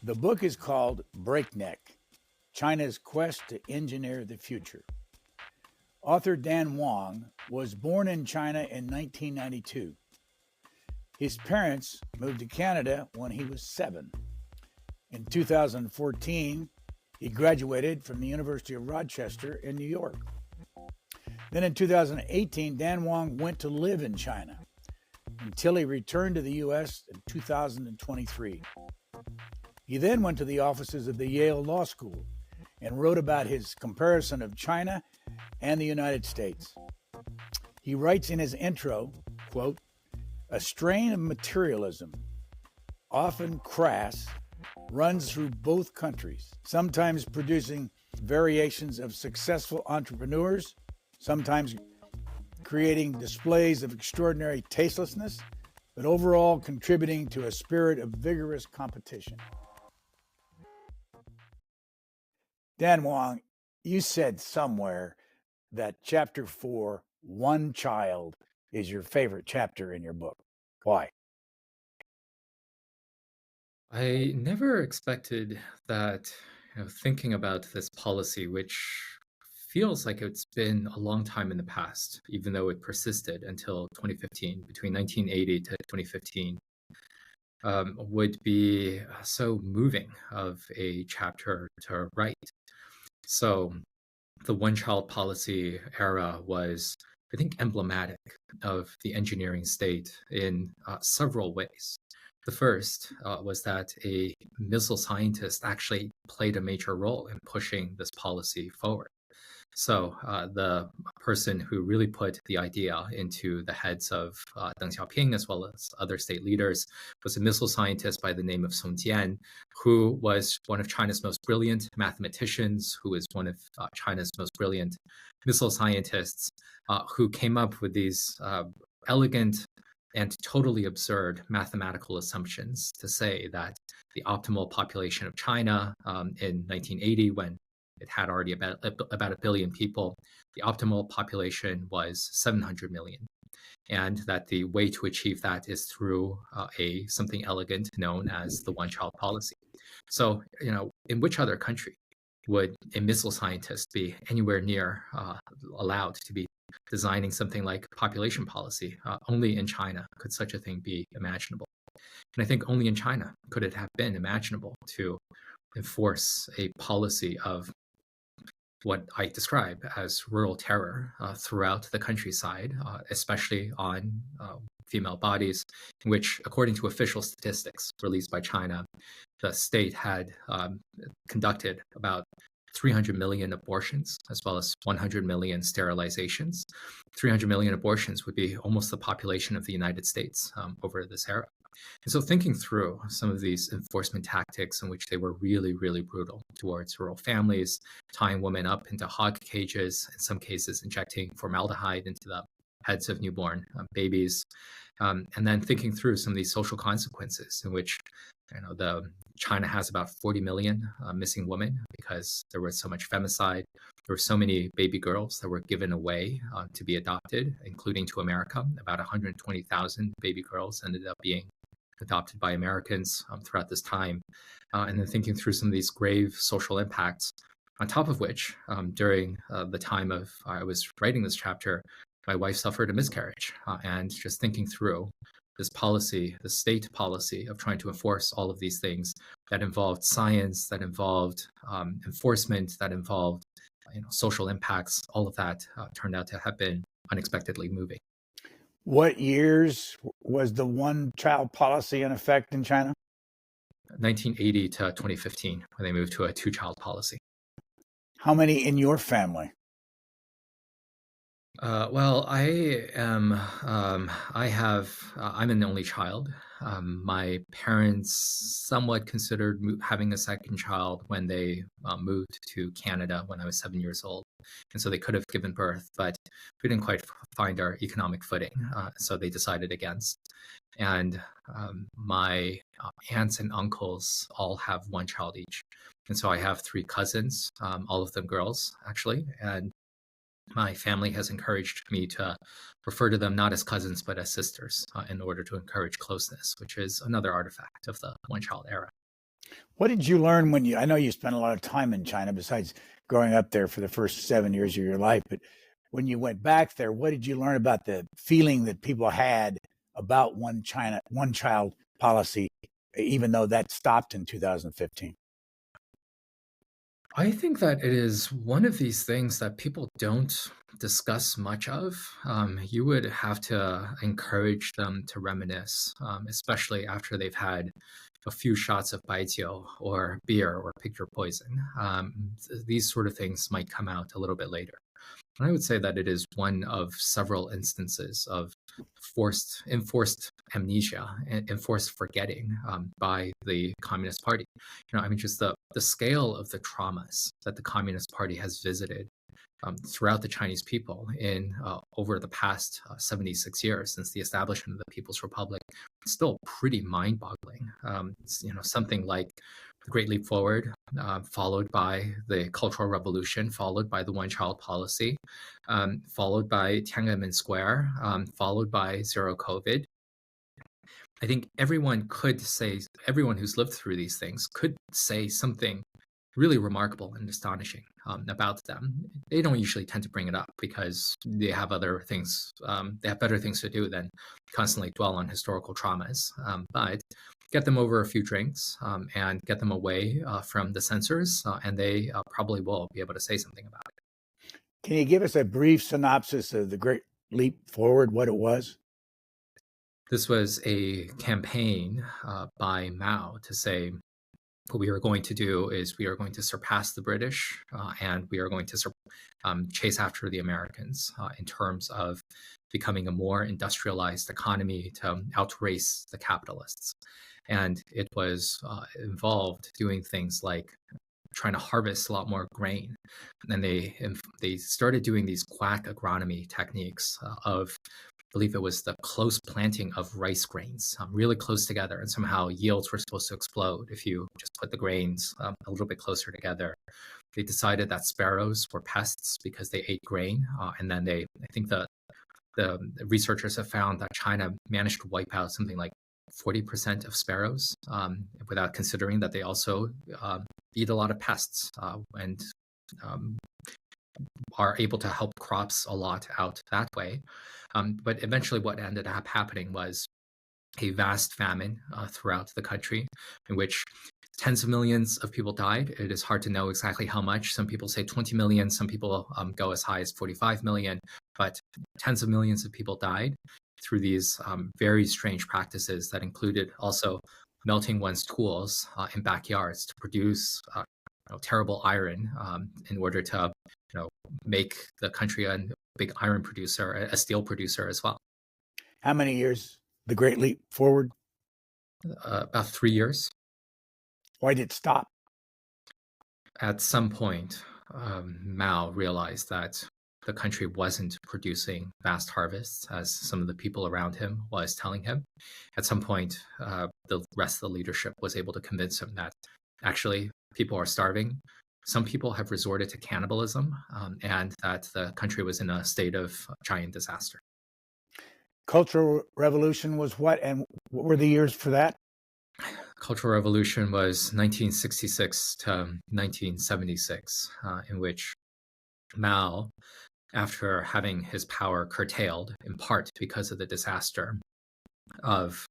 The book is called Breakneck, China's Quest to Engineer the Future. Author Dan Wang was born in China in 1992. His parents moved to Canada when he was 7. In 2014, he graduated from the University of Rochester in New York. Then in 2018, Dan Wang went to live in China until he returned to the U.S. in 2023. He then went to the offices of the Yale Law School and wrote about his comparison of China and the United States. He writes in his intro, quote, "A strain of materialism, often crass, runs through both countries, sometimes producing variations of successful entrepreneurs, sometimes creating displays of extraordinary tastelessness, but overall contributing to a spirit of vigorous competition." Dan Wang, you said somewhere that chapter 4, One Child, is your favorite chapter in your book. Why? I never expected that, thinking about this policy, which feels like it's been a long time in the past, even though it persisted until 2015, between 1980 to 2015, would be so moving of a chapter to write. So the one-child policy era was, I think, emblematic of the engineering state in several ways. The first was that a missile scientist actually played a major role in pushing this policy forward. So the person who really put the idea into the heads of Deng Xiaoping as well as other state leaders was a missile scientist by the name of Song Jian, who was one of China's most brilliant mathematicians, who was one of China's most brilliant missile scientists, who came up with these elegant and totally absurd mathematical assumptions to say that the optimal population of China in 1980, when it had already about 1 billion people, the optimal population was 700 million. And that the way to achieve that is through something elegant known as the one-child policy. So, in which other country would a missile scientist be anywhere near allowed to be designing something like population policy? Only in China could such a thing be imaginable. And I think only in China could it have been imaginable to enforce a policy of what I describe as rural terror throughout the countryside, especially on female bodies, in which, according to official statistics released by China, the state had conducted about 300 million abortions, as well as 100 million sterilizations. 300 million abortions would be almost the population of the United States over this era. And so thinking through some of these enforcement tactics in which they were really, really brutal towards rural families, tying women up into hog cages, in some cases injecting formaldehyde into the heads of newborn babies, and then thinking through some of these social consequences in which China has about 40 million missing women because there was so much femicide. There were so many baby girls that were given away to be adopted, including to America. About 120,000 baby girls ended up being adopted by Americans throughout this time. And then thinking through some of these grave social impacts, on top of which, during the time of I was writing this chapter, my wife suffered a miscarriage. And just thinking through this policy, the state policy of trying to enforce all of these things that involved science, that involved enforcement, that involved social impacts, all of that turned out to have been unexpectedly moving. What years was the one-child policy in effect in China? 1980 to 2015, when they moved to a two-child policy. How many in your family? Well, I'm an only child. My parents somewhat considered having a second child when they moved to Canada when I was 7 years old. And so they could have given birth, but we didn't quite find our economic footing. So they decided against. And my aunts and uncles all have one child each. And so I have 3 cousins, all of them girls, actually. And my family has encouraged me to refer to them not as cousins, but as sisters in order to encourage closeness, which is another artifact of the one-child era. What did you learn when I know you spent a lot of time in China besides growing up there for the first 7 years of your life, but when you went back there, what did you learn about the feeling that people had about one China, one child policy, even though that stopped in 2015? I think that it is one of these things that people don't discuss much of. You would have to encourage them to reminisce, especially after they've had a few shots of baijiu or beer or pick your poison. These sort of things might come out a little bit later. And I would say that it is one of several instances of enforced amnesia, and enforced forgetting by the Communist Party. I mean, just the scale of the traumas that the Communist Party has visited throughout the Chinese people in over the past 76 years since the establishment of the People's Republic, it's still pretty mind-boggling. Something like the Great Leap Forward, followed by the Cultural Revolution, followed by the one-child policy, followed by Tiananmen Square, followed by zero COVID. I think everyone who's lived through these things could say something really remarkable and astonishing about them. They don't usually tend to bring it up because they have other things, they have better things to do than constantly dwell on historical traumas. But get them over a few drinks and get them away from the censors, and they probably will be able to say something about it. Can you give us a brief synopsis of the Great Leap Forward, what it was? This was a campaign by Mao to say, what we are going to do is we are going to surpass the British and we are going to chase after the Americans in terms of becoming a more industrialized economy to outrace the capitalists. And it was involved doing things like trying to harvest a lot more grain. And they started doing these quack agronomy techniques of, I believe it was the close planting of rice grains, really close together, and somehow yields were supposed to explode if you just put the grains a little bit closer together. They decided that sparrows were pests because they ate grain, and then I think the researchers have found that China managed to wipe out something like 40% of sparrows without considering that they also eat a lot of pests and are able to help crops a lot out that way. But eventually what ended up happening was a vast famine throughout the country in which tens of millions of people died. It is hard to know exactly how much. Some people say 20 million, some people go as high as 45 million, but tens of millions of people died through these very strange practices that included also melting one's tools in backyards to produce terrible iron in order to make the country a big iron producer, a steel producer as well. How many years the Great Leap Forward? About 3 years. Why did it stop? At some point, Mao realized that the country wasn't producing vast harvests as some of the people around him was telling him. At some point, the rest of the leadership was able to convince him that actually people are starving. Some people have resorted to cannibalism, and that the country was in a state of giant disaster. Cultural Revolution was what, and what were the years for that? Cultural Revolution was 1966 to 1976, in which Mao, after having his power curtailed, in part because of the disaster of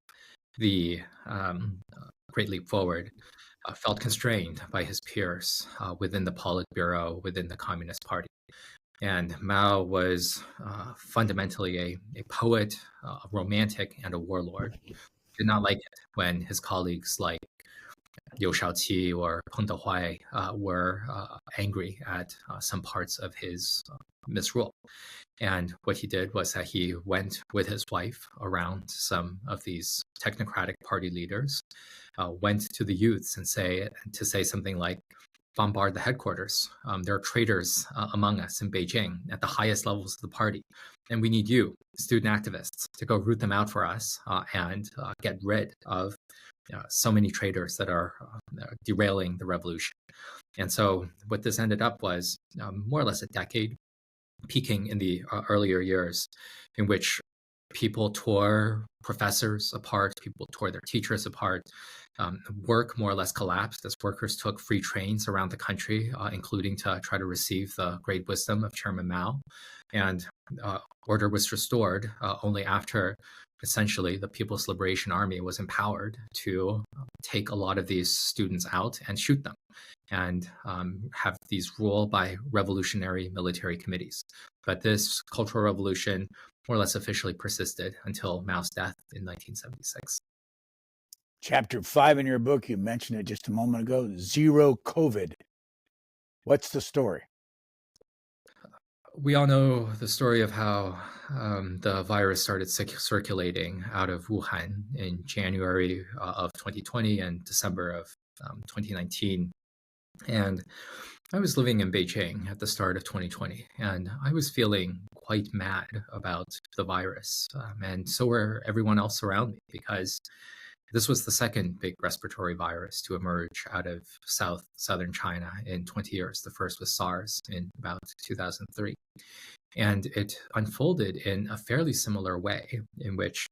the Great Leap Forward, felt constrained by his peers within the Politburo, within the Communist Party. And Mao was fundamentally a poet, a romantic, and a warlord. Did not like it when his colleagues like Liu Shaoqi or Peng Dehuai were angry at some parts of his misrule. And what he did was that he went with his wife around some of these technocratic party leaders, went to the youths and to say something like, bombard the headquarters. There are traitors among us in Beijing at the highest levels of the party. And we need you, student activists, to go root them out for us and get rid of so many traitors that are derailing the revolution. And so what this ended up was more or less a decade, peaking in the earlier years, in which people tore professors apart, people tore their teachers apart. Work more or less collapsed as workers took free trains around the country, including to try to receive the great wisdom of Chairman Mao. And order was restored only after essentially the People's Liberation Army was empowered to take a lot of these students out and shoot them and have these rule by revolutionary military committees. But this Cultural Revolution more or less officially persisted until Mao's death in 1976. Chapter 5 in your book, you mentioned it just a moment ago, Zero COVID. What's the story? We all know the story of how the virus started circulating out of Wuhan in January of 2020 and December of 2019. And I was living in Beijing at the start of 2020, and I was feeling quite mad about the virus. And so were everyone else around me, because this was the second big respiratory virus to emerge out of southern China in 20 years. The first was SARS in about 2003. And it unfolded in a fairly similar way, in which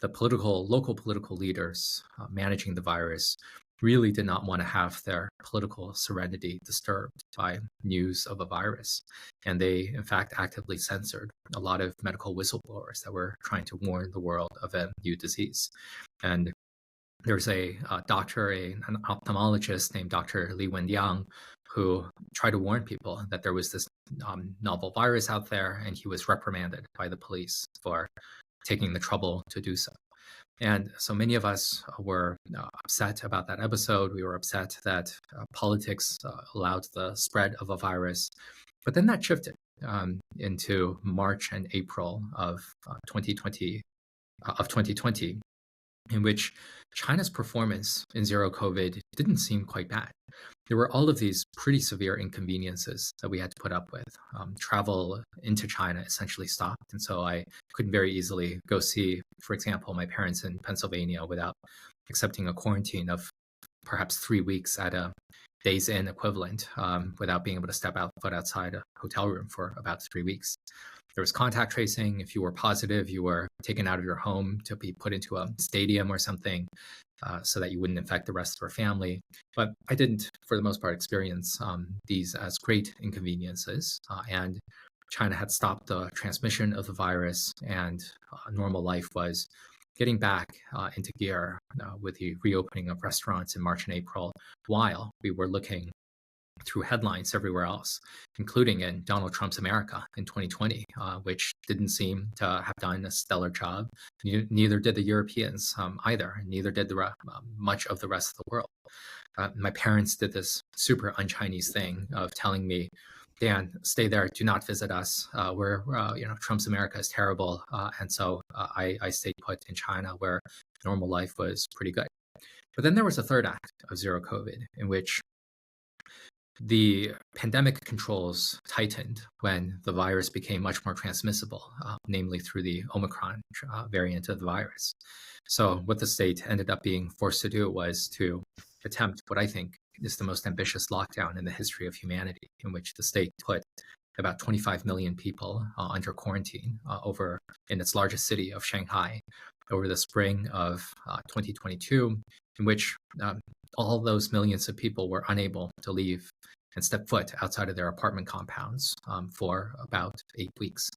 the local political leaders managing the virus really did not want to have their political serenity disturbed by news of a virus. And they, in fact, actively censored a lot of medical whistleblowers that were trying to warn the world of a new disease. And there's a doctor, an ophthalmologist named Dr. Li Wenliang, who tried to warn people that there was this novel virus out there, and he was reprimanded by the police for taking the trouble to do so. And so many of us were upset about that episode. We were upset that politics allowed the spread of a virus. But then that shifted into March and April of 2020, in which China's performance in zero COVID didn't seem quite bad. There were all of these pretty severe inconveniences that we had to put up with. Travel into China essentially stopped. And so I couldn't very easily go see, for example, my parents in Pennsylvania without accepting a quarantine of perhaps 3 weeks at a days in equivalent, without being able to step foot outside a hotel room for about 3 weeks. There was contact tracing. If you were positive, you were taken out of your home to be put into a stadium or something, so that you wouldn't infect the rest of our family. But I didn't, for the most part, experience these as great inconveniences. And China had stopped the transmission of the virus, and normal life was getting back into gear with the reopening of restaurants in March and April, while we were looking through headlines everywhere else, including in Donald Trump's America in 2020, which didn't seem to have done a stellar job. Neither did the Europeans either, and neither did much of the rest of the world. My parents did this super un-Chinese thing of telling me, Dan, stay there, do not visit us. Trump's America is terrible. And so I stayed put in China, where normal life was pretty good. But then there was a third act of zero COVID, in which the pandemic controls tightened when the virus became much more transmissible, namely through the Omicron variant of the virus. So what the state ended up being forced to do was to attempt what I think is the most ambitious lockdown in the history of humanity, in which the state put about 25 million people under quarantine over in its largest city of Shanghai over the spring of 2022, in which all those millions of people were unable to leave and step foot outside of their apartment compounds for about 8 weeks.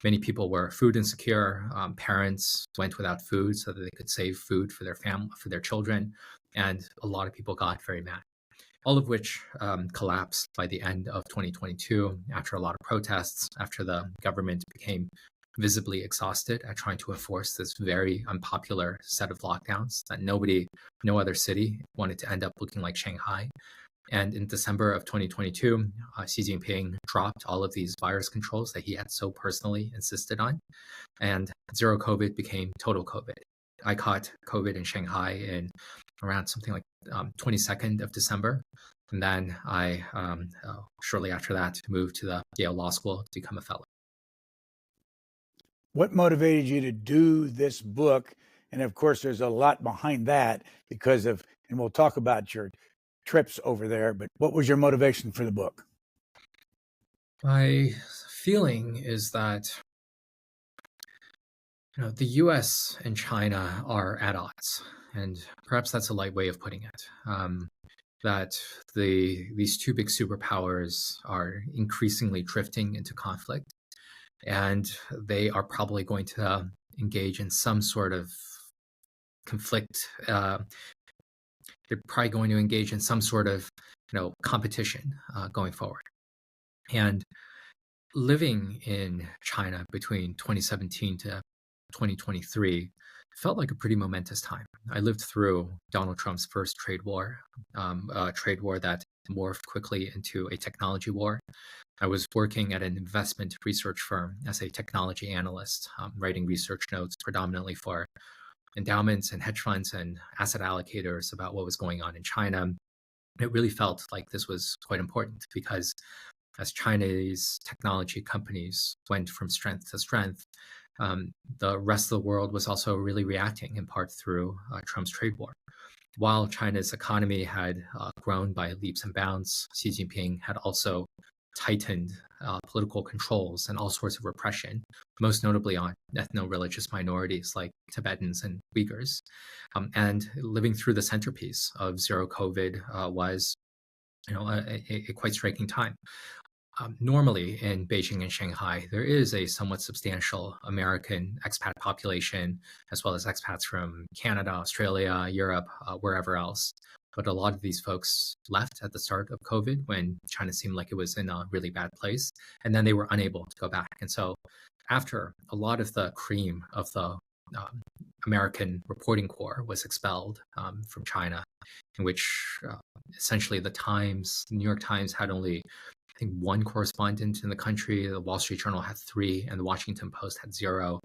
Many people were food insecure. Parents went without food so that they could save food for their family, for their children, and a lot of people got very mad. All of which collapsed by the end of 2022 after a lot of protests, after the government became visibly exhausted at trying to enforce this very unpopular set of lockdowns that no other city wanted to end up looking like Shanghai. And in December of 2022, Xi Jinping dropped all of these virus controls that he had so personally insisted on, and zero COVID became total COVID. I caught COVID in Shanghai in around something like 22nd of December. And then I, shortly after that, moved to the Yale Law School to become a fellow. What motivated you to do this book? And of course, there's a lot behind that because of, and we'll talk about your trips over there, but what was your motivation for the book? My feeling is that The US and China are at odds, and perhaps that's a light way of putting it. That these two big superpowers are increasingly drifting into conflict, and they are probably going to engage in some sort of conflict. They're probably going to engage in some sort of competition going forward. And living in China between 2017 to 2023 felt like a pretty momentous time. I lived through Donald Trump's first trade war, a trade war that morphed quickly into a technology war. I was working at an investment research firm as a technology analyst, writing research notes predominantly for endowments and hedge funds and asset allocators about what was going on in China. It really felt like this was quite important because as Chinese technology companies went from strength to strength, the rest of the world was also really reacting in part through Trump's trade war. While China's economy had grown by leaps and bounds, Xi Jinping had also tightened political controls and all sorts of repression, most notably on ethno-religious minorities like Tibetans and Uyghurs. And living through the centerpiece of zero COVID was a quite striking time. Normally in Beijing and Shanghai, there is a somewhat substantial American expat population, as well as expats from Canada, Australia, Europe, wherever else. But a lot of these folks left at the start of COVID when China seemed like it was in a really bad place, and then they were unable to go back. And so after a lot of the cream of the American reporting corps was expelled from China, in which essentially the New York Times had only I think one correspondent in the country. The Wall Street Journal had 3, and the Washington Post had 0.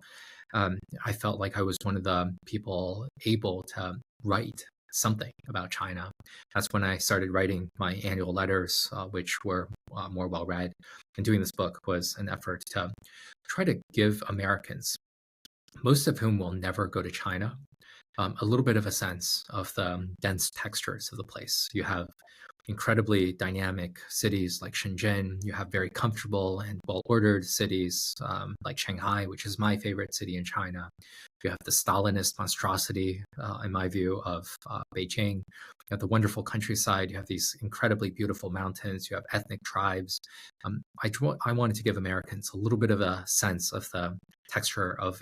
I felt like I was one of the people able to write something about China. That's when I started writing my annual letters, which were more well read. And doing this book was an effort to try to give Americans, most of whom will never go to China, a little bit of a sense of the dense textures of the place. You have incredibly dynamic cities like Shenzhen. You have very comfortable and well-ordered cities like Shanghai, which is my favorite city in China. You have the Stalinist monstrosity, in my view, of Beijing. You have the wonderful countryside. You have these incredibly beautiful mountains. You have ethnic tribes. I wanted to give Americans a little bit of a sense of the texture of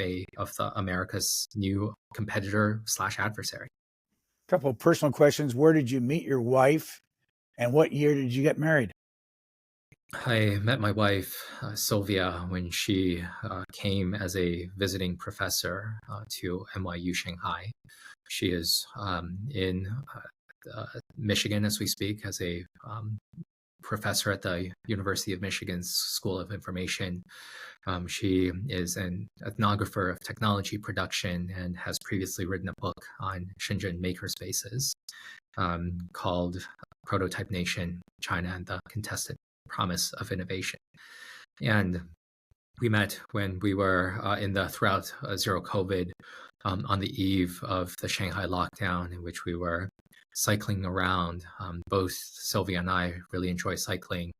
America's new competitor / adversary. A couple of personal questions. Where did you meet your wife? And what year did you get married? I met my wife, Sylvia, when she came as a visiting professor to NYU Shanghai. She is in Michigan as we speak as a professor at the University of Michigan's School of Information. She is an ethnographer of technology production and has previously written a book on Shenzhen makerspaces called Prototype Nation, China and the Contested Promise of Innovation. And we met when we were throughout zero COVID on the eve of the Shanghai lockdown, in which we were cycling around. Both Sylvia and I really enjoy cycling.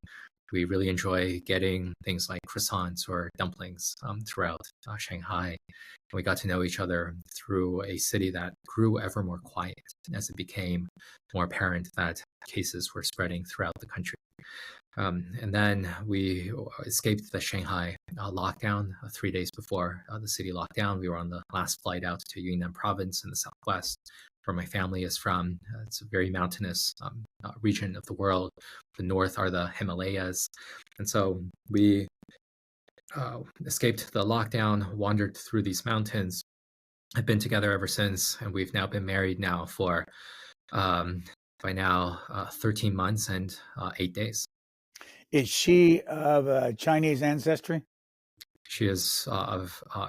We really enjoy getting things like croissants or dumplings throughout Shanghai. And we got to know each other through a city that grew ever more quiet as it became more apparent that cases were spreading throughout the country. And then we escaped the Shanghai lockdown 3 days before the city locked down. We were on the last flight out to Yunnan province in the southwest, where my family is from. It's a very mountainous region of the world. The north are the Himalayas. And so we escaped the lockdown, wandered through these mountains. I've been together ever since, and we've now been married now for, by now, 13 months and 8 days. Is she of Chinese ancestry? She is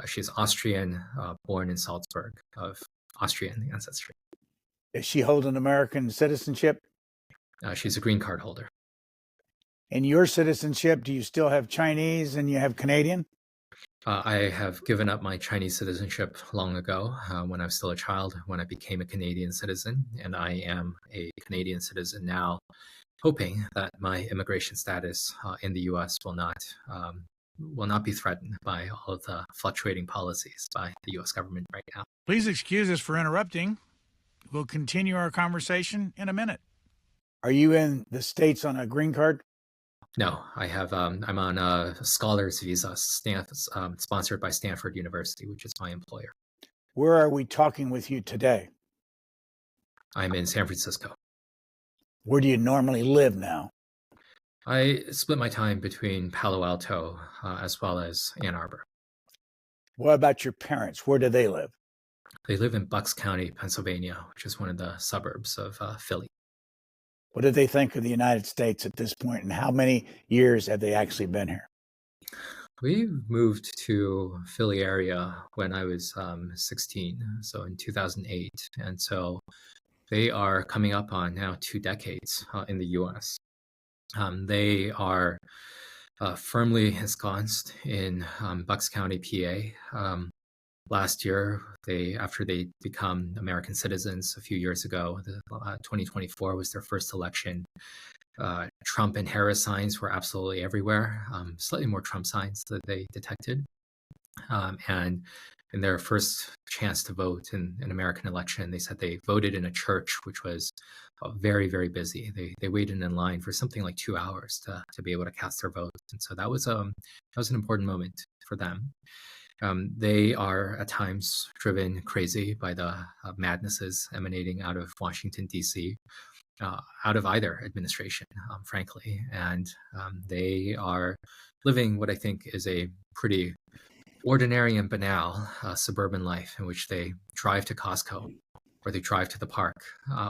she's Austrian, born in Salzburg, of Austrian ancestry. Is she holding American citizenship? She's a green card holder. In your citizenship, do you still have Chinese and you have Canadian? I have given up my Chinese citizenship long ago when I was still a child, when I became a Canadian citizen, and I am a Canadian citizen now, hoping that my immigration status in the U.S. will not will not be threatened by all of the fluctuating policies by the U.S. government right now. Please excuse us for interrupting. We'll continue our conversation in a minute. Are you in the States on a green card? No, I'm on a scholar's visa, sponsored by Stanford University, which is my employer. Where are we talking with you today? I'm in San Francisco. Where do you normally live now? I split my time between Palo Alto as well as Ann Arbor. What about your parents? Where do they live? They live in Bucks County, Pennsylvania, which is one of the suburbs of Philly. What do they think of the United States at this point, and how many years have they actually been here? We moved to Philly area when I was 16, so in 2008. And so they are coming up on now 2 decades in the U.S. They are firmly ensconced in Bucks County, PA. Last year, after they become American citizens a few years ago, 2024 was their first election. Trump and Harris signs were absolutely everywhere, slightly more Trump signs that they detected. And in their first chance to vote in an American election, they said they voted in a church, which was very, very busy. They waited in line for something like 2 hours to be able to cast their vote. And so that was an important moment for them. They are at times driven crazy by the madnesses emanating out of Washington, D.C., out of either administration, frankly. And they are living what I think is a pretty ordinary and banal suburban life in which they drive to Costco, or they drive to the park,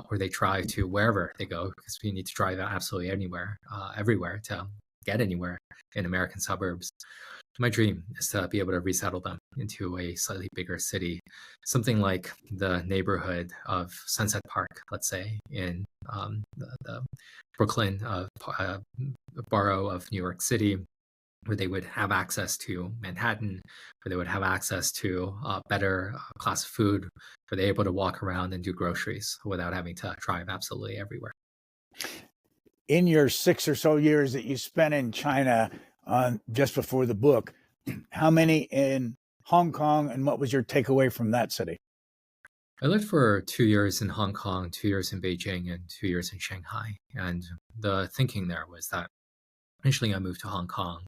or they drive to wherever they go, because we need to drive absolutely anywhere, everywhere to get anywhere in American suburbs. My dream is to be able to resettle them into a slightly bigger city, something like the neighborhood of Sunset Park, let's say, in the Brooklyn borough of New York City, where they would have access to Manhattan, where they would have access to better class of food, where they're able to walk around and do groceries without having to drive absolutely everywhere. In your 6 or so years that you spent in China, just before the book, how many in Hong Kong, and what was your takeaway from that city? I lived for 2 years in Hong Kong, 2 years in Beijing, and 2 years in Shanghai. And the thinking there was that initially I moved to Hong Kong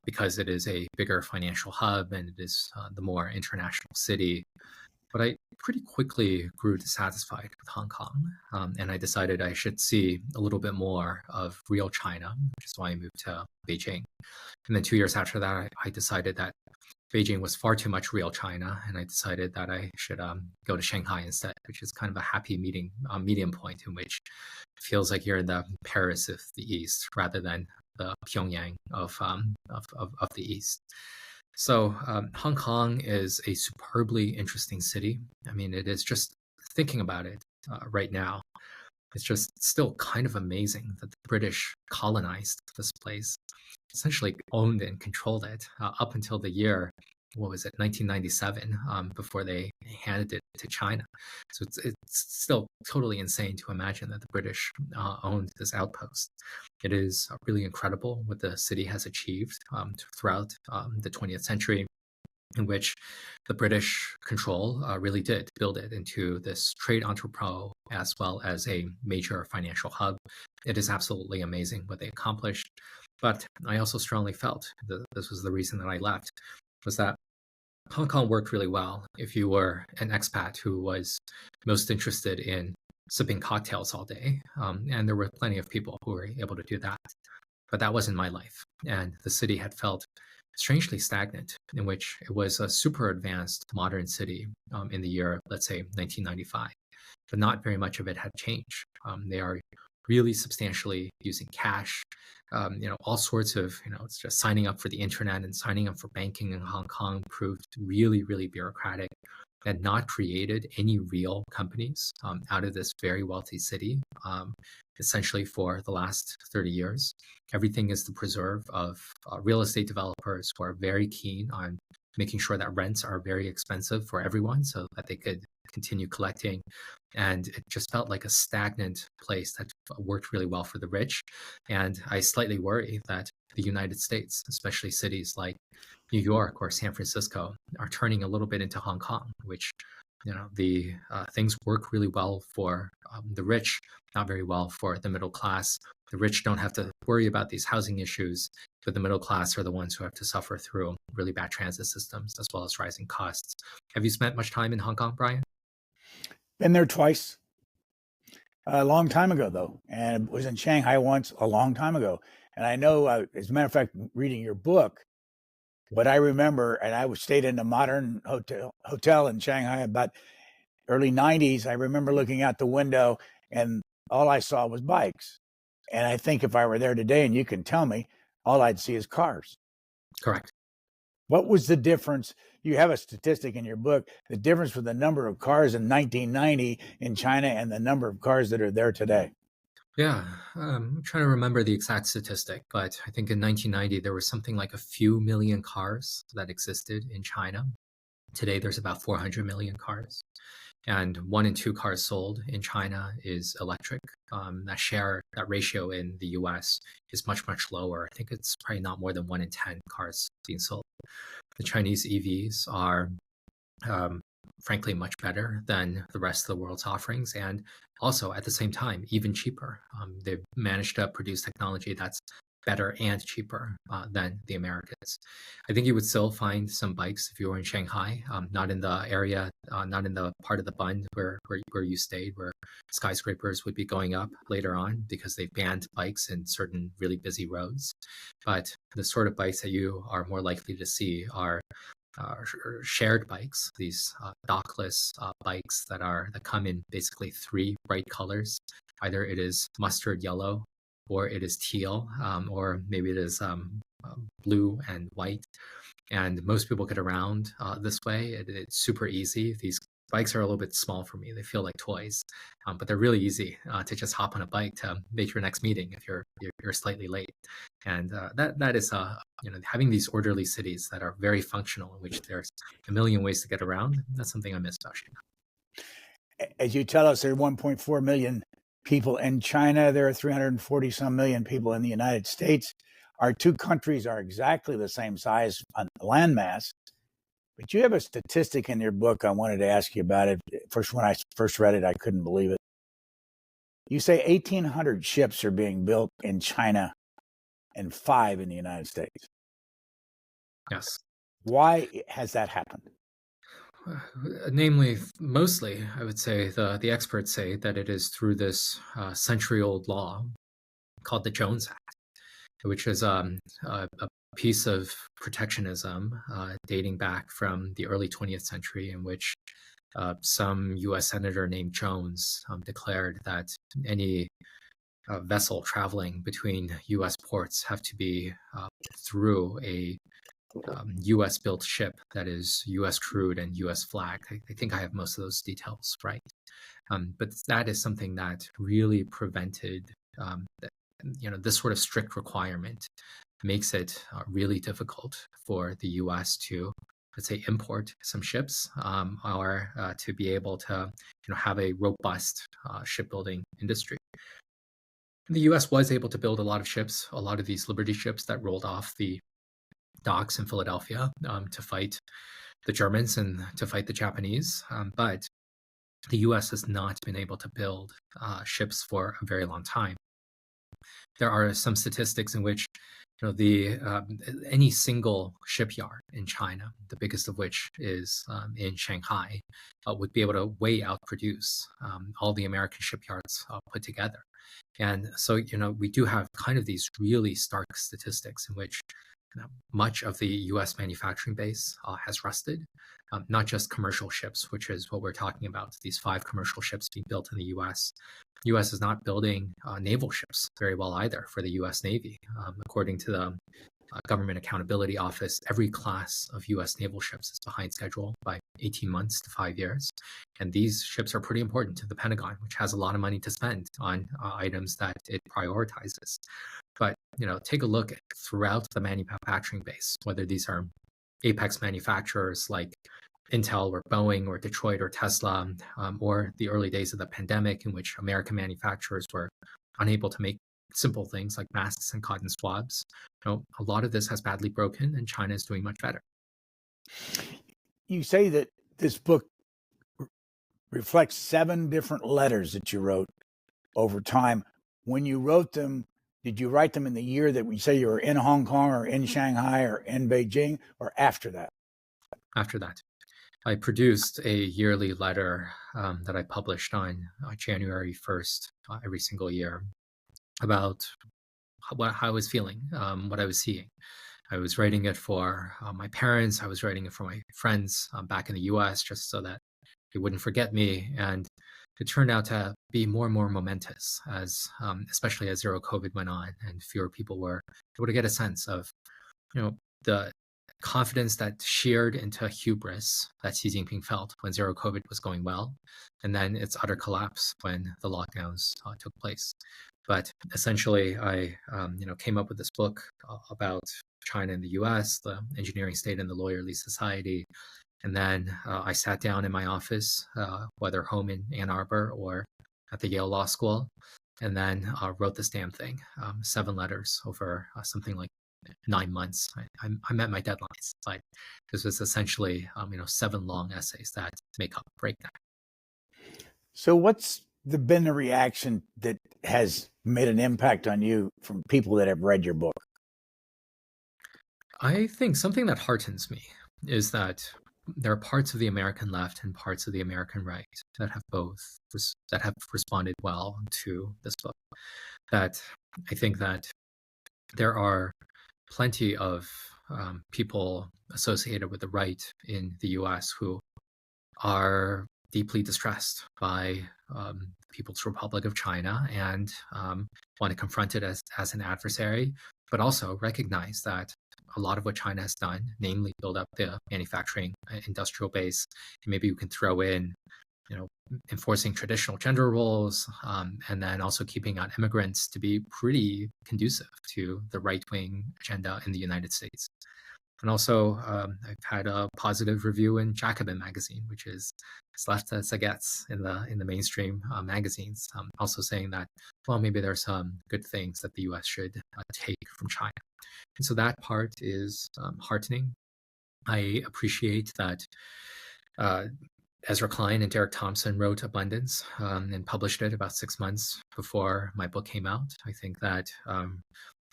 because it is a bigger financial hub and it is the more international city. But I pretty quickly grew dissatisfied with Hong Kong, and I decided I should see a little bit more of real China, which is why I moved to Beijing. And then 2 years after that, I decided that Beijing was far too much real China, and I decided that I should go to Shanghai instead, which is kind of a happy medium point in which it feels like you're in the Paris of the East rather than the Pyongyang of the East. So Hong Kong is a superbly interesting city. I mean, it is just thinking about it right now. It's just still kind of amazing that the British colonized this place, essentially owned and controlled it up until the year, 1997, before they handed it to China. So it's still totally insane to imagine that the British owned this outpost. It is really incredible what the city has achieved throughout the 20th century, in which the British control really did build it into this trade entrepot as well as a major financial hub. It is absolutely amazing what they accomplished. But I also strongly felt that this was the reason that I left, was that Hong Kong worked really well if you were an expat who was most interested in sipping cocktails all day. And there were plenty of people who were able to do that. But that wasn't my life. And the city had felt strangely stagnant, in which it was a super advanced modern city in the year, let's say, 1995. But not very much of it had changed. They are really substantially using cash. All sorts of, it's just signing up for the internet and signing up for banking in Hong Kong proved really, really bureaucratic, and not created any real companies out of this very wealthy city, essentially for the last 30 years. Everything is the preserve of real estate developers who are very keen on making sure that rents are very expensive for everyone so that they could continue collecting. And it just felt like a stagnant place that worked really well for the rich. And I slightly worry that the United States, especially cities like New York or San Francisco, are turning a little bit into Hong Kong, which the things work really well for the rich, not very well for the middle class. The rich don't have to worry about these housing issues, but the middle class are the ones who have to suffer through really bad transit systems as well as rising costs. Have you spent much time in Hong Kong, Brian? Been there twice, a long time ago, though, and was in Shanghai once a long time ago. And I know, as a matter of fact, reading your book, but I remember, and I stayed in a modern hotel in Shanghai about early 90s. I remember looking out the window and all I saw was bikes. And I think if I were there today, and you can tell me, all I'd see is cars. Correct. What was the difference? You have a statistic in your book, the difference with the number of cars in 1990 in China and the number of cars that are there today. Yeah, I'm trying to remember the exact statistic, but I think in 1990 there was something like a few million cars that existed in China. Today there's about 400 million cars, and 1 in 2 cars sold in China is electric. That ratio in the US is much, much lower. I think it's probably not more than 1 in 10 cars being sold. The Chinese EVs are frankly much better than the rest of the world's offerings, and also at the same time even cheaper. They've managed to produce technology that's better and cheaper than the Americans. I think you would still find some bikes if you were in Shanghai, not in the area, not in the part of the Bund where you stayed, where skyscrapers would be going up later on because they've banned bikes in certain really busy roads. But the sort of bikes that you are more likely to see are shared bikes, these dockless bikes that come in basically 3 bright colors. Either it is mustard yellow, or it is teal, or maybe it is blue and white. And most people get around this way. It's super easy. These bikes are a little bit small for me. They feel like toys, but they're really easy to just hop on a bike to make your next meeting if you're slightly late. And that is having these orderly cities that are very functional, in which there's a million ways to get around. That's something I miss about Shanghai. As you tell us, there are 1.4 million people in China. There are 340 some million people in the United States. Our two countries are exactly the same size on landmass. But you have a statistic in your book I wanted to ask you about it. First, when I first read it, I couldn't believe it. You say 1,800 ships are being built in China and 5 in the United States. Yes. Why has that happened? Namely, mostly, I would say the experts say that it is through this century-old law called the Jones Act, which is a piece of protectionism dating back from the early 20th century, in which some U.S. senator named Jones declared that any vessel traveling between U.S. ports have to be through a U.S.-built ship that is U.S. crewed and U.S. flagged. I think I have most of those details right. But that is something that really prevented this sort of strict requirement makes it really difficult for the U.S. to, let's say, import some ships or to be able to have a robust shipbuilding industry. The U.S. was able to build a lot of ships, a lot of these Liberty ships that rolled off the docks in Philadelphia to fight the Germans and to fight the Japanese. But the U.S. has not been able to build ships for a very long time. There are some statistics in which any single shipyard in China, the biggest of which is in Shanghai, would be able to way outproduce all the American shipyards put together. And so, we do have kind of these really stark statistics in which much of the U.S. manufacturing base has rusted, not just commercial ships, which is what we're talking about, these 5 commercial ships being built in the U.S. The U.S. is not building naval ships very well either for the U.S. Navy. According to the Government Accountability Office, every class of U.S. naval ships is behind schedule by 18 months to 5 years. And these ships are pretty important to the Pentagon, which has a lot of money to spend on items that it prioritizes. But take a look throughout the manufacturing base, whether these are apex manufacturers like Intel or Boeing or Detroit or Tesla, or the early days of the pandemic in which American manufacturers were unable to make simple things like masks and cotton swabs. A lot of this has badly broken, and China is doing much better. You say that this book reflects 7 different letters that you wrote over time. When you wrote them, did you write them in the year that we say you were in Hong Kong or in Shanghai or in Beijing, or after that? After that, I produced a yearly letter that I published on January 1st every single year about how I was feeling, what I was seeing. I was writing it for my parents. I was writing it for my friends back in the US, just so that they wouldn't forget me. And it turned out to be more and more momentous, as especially as zero COVID went on and fewer people were able to get a sense of, the confidence that sheared into hubris that Xi Jinping felt when zero COVID was going well, and then its utter collapse when the lockdowns took place. But essentially, I came up with this book about China and the U.S., the engineering state and the lawyerly society. And then I sat down in my office, whether home in Ann Arbor or at the Yale Law School, and then wrote this damn thing, 7 letters over something like 9 months. I met my deadlines, but this was essentially 7 long essays that make up Breakneck. So what's been the reaction that has made an impact on you from people that have read your book? I think something that heartens me is that there are parts of the American left and parts of the American right that have responded well to this book. That I think that there are plenty of people associated with the right in the US who are deeply distressed by the People's Republic of China and want to confront it as an adversary, but also recognize that a lot of what China has done, namely build up the manufacturing industrial base, and maybe you can throw in, enforcing traditional gender roles, and then also keeping out immigrants to be pretty conducive to the right-wing agenda in the United States. And also, I've had a positive review in Jacobin magazine, which is as left as it gets in the mainstream magazines. Also saying that, well, maybe there are some good things that the U.S. should take from China. And so that part is heartening. I appreciate that Ezra Klein and Derek Thompson wrote Abundance and published it about 6 months before my book came out. I think that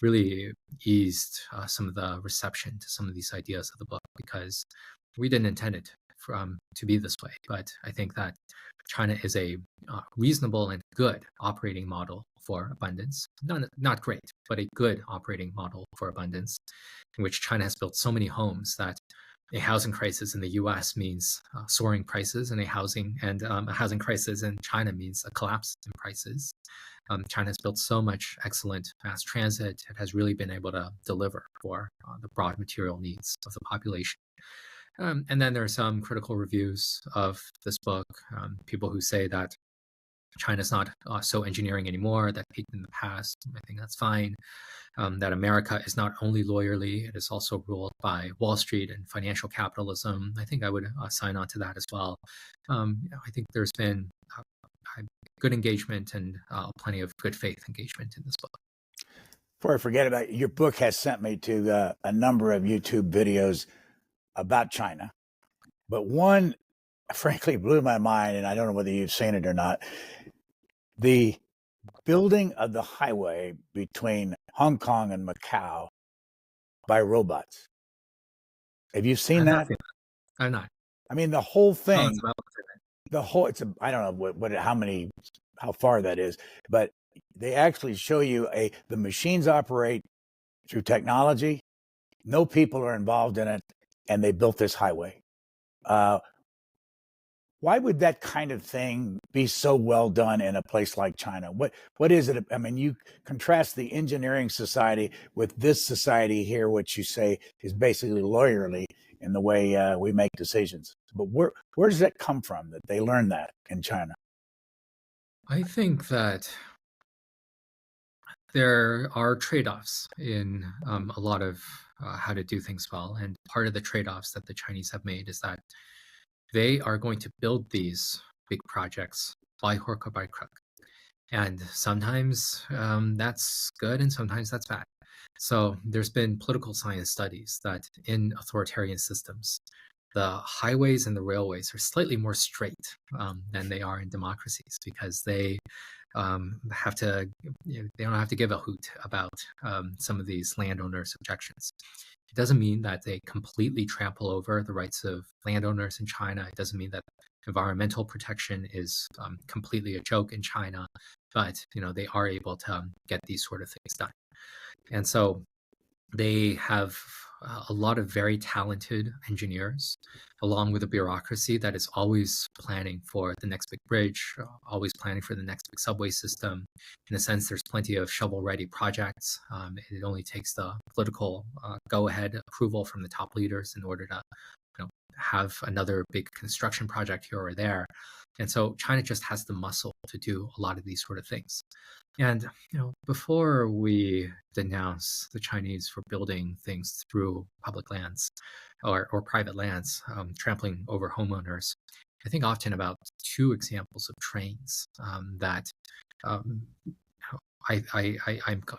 really eased some of the reception to some of these ideas of the book, because we didn't intend it to be this way. But I think that China is a reasonable and good operating model for abundance. Not great, but a good operating model for abundance, in which China has built so many homes that a housing crisis in the U.S. means soaring prices, and a housing crisis in China means a collapse in prices. China has built so much excellent mass transit; it has really been able to deliver for the broad material needs of the population. And then there are some critical reviews of this book, people who say that China's not so engineering anymore, that peaked in the past. I think that's fine. That America is not only lawyerly, it is also ruled by Wall Street and financial capitalism. I think I would sign on to that as well. I think there's been good engagement and plenty of good faith engagement in this book. Before I forget about it, your book has sent me to a number of YouTube videos about China, but one frankly blew my mind, and I don't know whether you've seen it or not. The building of the highway between Hong Kong and Macau by robots. Have you seen that? I'm not. I mean, the whole thing, I don't know how far that is, but they actually show you the machines operate through technology. No people are involved in it, and they built this highway. Why would that kind of thing be so well done in a place like China? What is it? I mean, you contrast the engineering society with this society here, which you say is basically lawyerly in the way we make decisions. But where does that come from, that they learn that in China? I think that there are trade-offs in a lot of how to do things well. And part of the trade-offs that the Chinese have made is that they are going to build these big projects by hook or by crook. And sometimes that's good and sometimes that's bad. So there's been political science studies that in authoritarian systems, the highways and the railways are slightly more straight than they are in democracies because they have to, they don't have to give a hoot about some of these landowners' objections. It doesn't mean that they completely trample over the rights of landowners in China. It doesn't mean that environmental protection is completely a joke in China, but they are able to get these sort of things done. And so they have a lot of very talented engineers, along with a bureaucracy that is always planning for the next big bridge, always planning for the next big subway system. In a sense, there's plenty of shovel-ready projects. It only takes the political go-ahead approval from the top leaders in order to have another big construction project here or there. And so China just has the muscle to do a lot of these sort of things. And before we denounce the Chinese for building things through public lands or private lands, trampling over homeowners, I think often about two examples of trains that I'm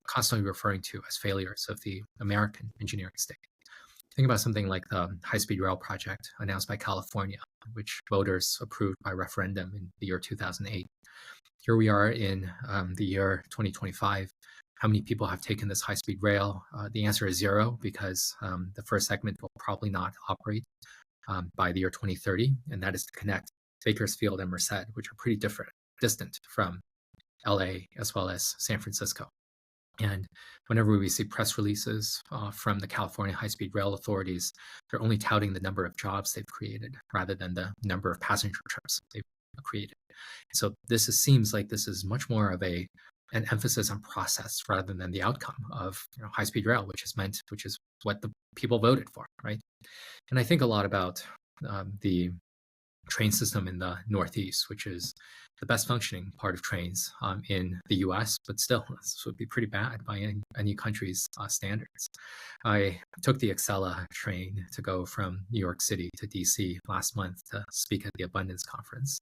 constantly referring to as failures of the American engineering state. Think about something like the high-speed rail project announced by California, which voters approved by referendum in the year 2008. Here we are in the year 2025. How many people have taken this high-speed rail? The answer is zero, because the first segment will probably not operate by the year 2030, and that is to connect Bakersfield and Merced, which are pretty distant from LA as well as San Francisco. And whenever we see press releases from the California high-speed rail authorities, they're only touting the number of jobs they've created rather than the number of passenger trips they've created. So seems like this is much more of an emphasis on process rather than the outcome of high-speed rail, which is what the people voted for, right? And I think a lot about the train system in the Northeast, which is the best functioning part of trains in the US, but still, this would be pretty bad by any country's standards. I took the Acela train to go from New York City to DC last month to speak at the Abundance Conference.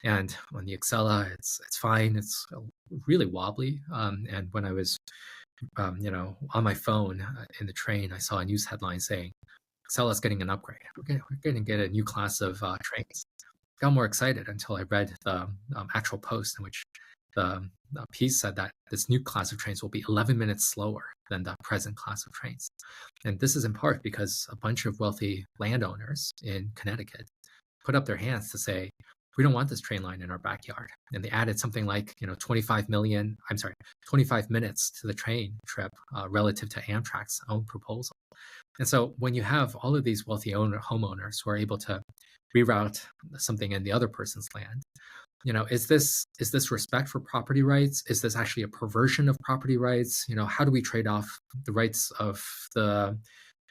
And on the Acela, it's fine. It's really wobbly. And when I was, on my phone in the train, I saw a news headline saying, Acela's getting an upgrade. We're going to get a new class of trains. Got more excited until I read the actual post in which the piece said that this new class of trains will be 11 minutes slower than the present class of trains. And this is in part because a bunch of wealthy landowners in Connecticut put up their hands to say, we don't want this train line in our backyard. And they added something like 25 minutes to the train trip relative to Amtrak's own proposal. And so when you have all of these wealthy homeowners who are able to reroute something in the other person's land, is this respect for property rights? Is this actually a perversion of property rights? How do we trade off the rights of the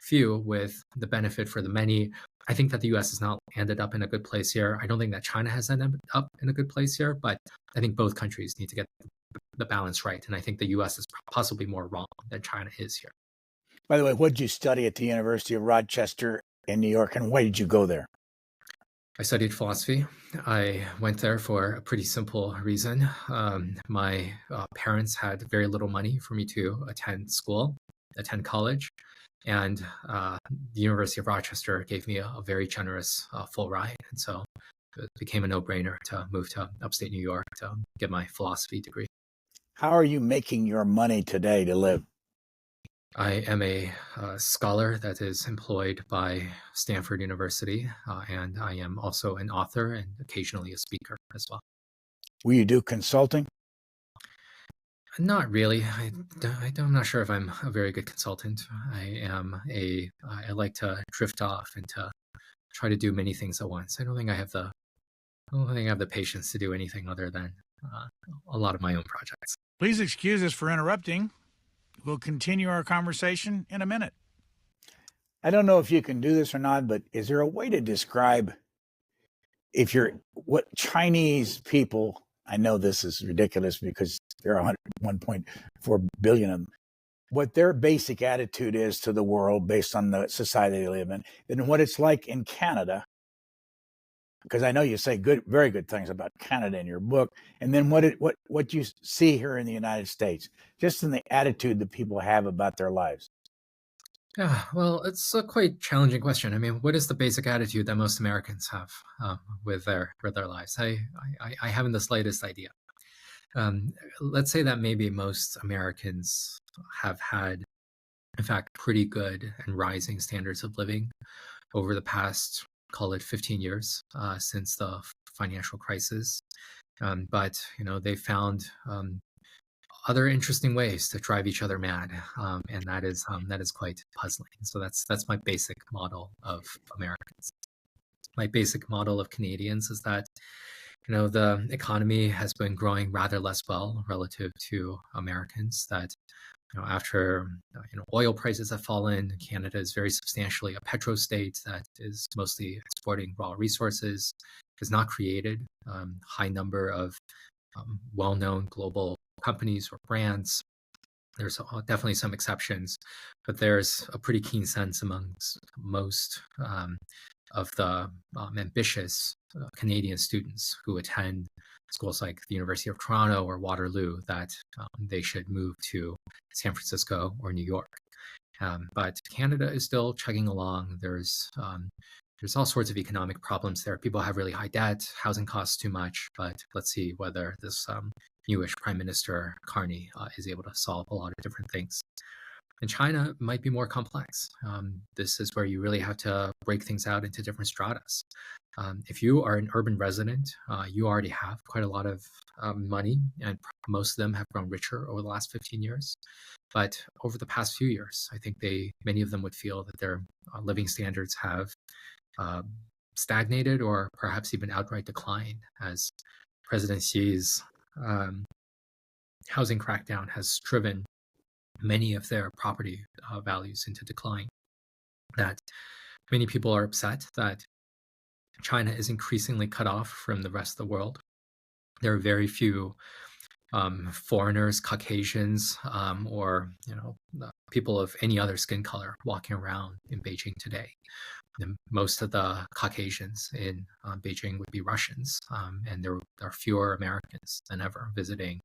few with the benefit for the many? I think that the US has not ended up in a good place here. I don't think that China has ended up in a good place here, but I think both countries need to get the balance right. And I think the US is possibly more wrong than China is here. By the way, what did you study at the University of Rochester in New York, and why did you go there? I studied philosophy. I went there for a pretty simple reason. My parents had very little money for me to attend college. And the University of Rochester gave me a very generous full ride. And so it became a no-brainer to move to upstate New York to get my philosophy degree. How are you making your money today to live? I am a scholar that is employed by Stanford University, and I am also an author and occasionally a speaker as well. Will you do consulting? Not really. I'm not sure if I'm a very good consultant. I like to drift off and to try to do many things at once. I don't think I have the patience to do anything other than a lot of my own projects. Please excuse us for interrupting. We'll continue our conversation in a minute. I don't know if you can do this or not, but is there a way to describe what Chinese people, I know this is ridiculous because there are 1.4 billion of them, what their basic attitude is to the world based on the society they live in, and what it's like in Canada, because I know you say very good things about Canada in your book, and then what you see here in the United States, just in the attitude that people have about their lives. Yeah, well, it's a quite challenging question. I mean, what is the basic attitude that most Americans have with their lives? I haven't the slightest idea. Let's say that maybe most Americans have had, in fact, pretty good and rising standards of living over the past, call it 15 years since the financial crisis. But they found other interesting ways to drive each other mad, and that is quite puzzling. So that's my basic model of Americans. My basic model of Canadians is that the economy has been growing rather less well relative to Americans. That after oil prices have fallen, Canada is very substantially a petro-state that is mostly exporting raw resources, has not created high number of well-known global companies or brands. There's definitely some exceptions, but there's a pretty keen sense amongst most of the ambitious Canadian students who attend schools like the University of Toronto or Waterloo that they should move to San Francisco or New York. But Canada is still chugging along. There's all sorts of economic problems there. People have really high debt, housing costs too much, but let's see whether this newish Prime Minister Carney is able to solve a lot of different things. And China might be more complex. This is where you really have to break things out into different stratas. If you are an urban resident, you already have quite a lot of money, and most of them have grown richer over the last 15 years. But over the past few years, I think many of them would feel that their living standards have stagnated or perhaps even outright declined as President Xi's housing crackdown has driven many of their property values into decline. That many people are upset that China is increasingly cut off from the rest of the world. There are very few foreigners, Caucasians, or people of any other skin color walking around in Beijing today. And most of the Caucasians in Beijing would be Russians, and there are fewer Americans than ever visiting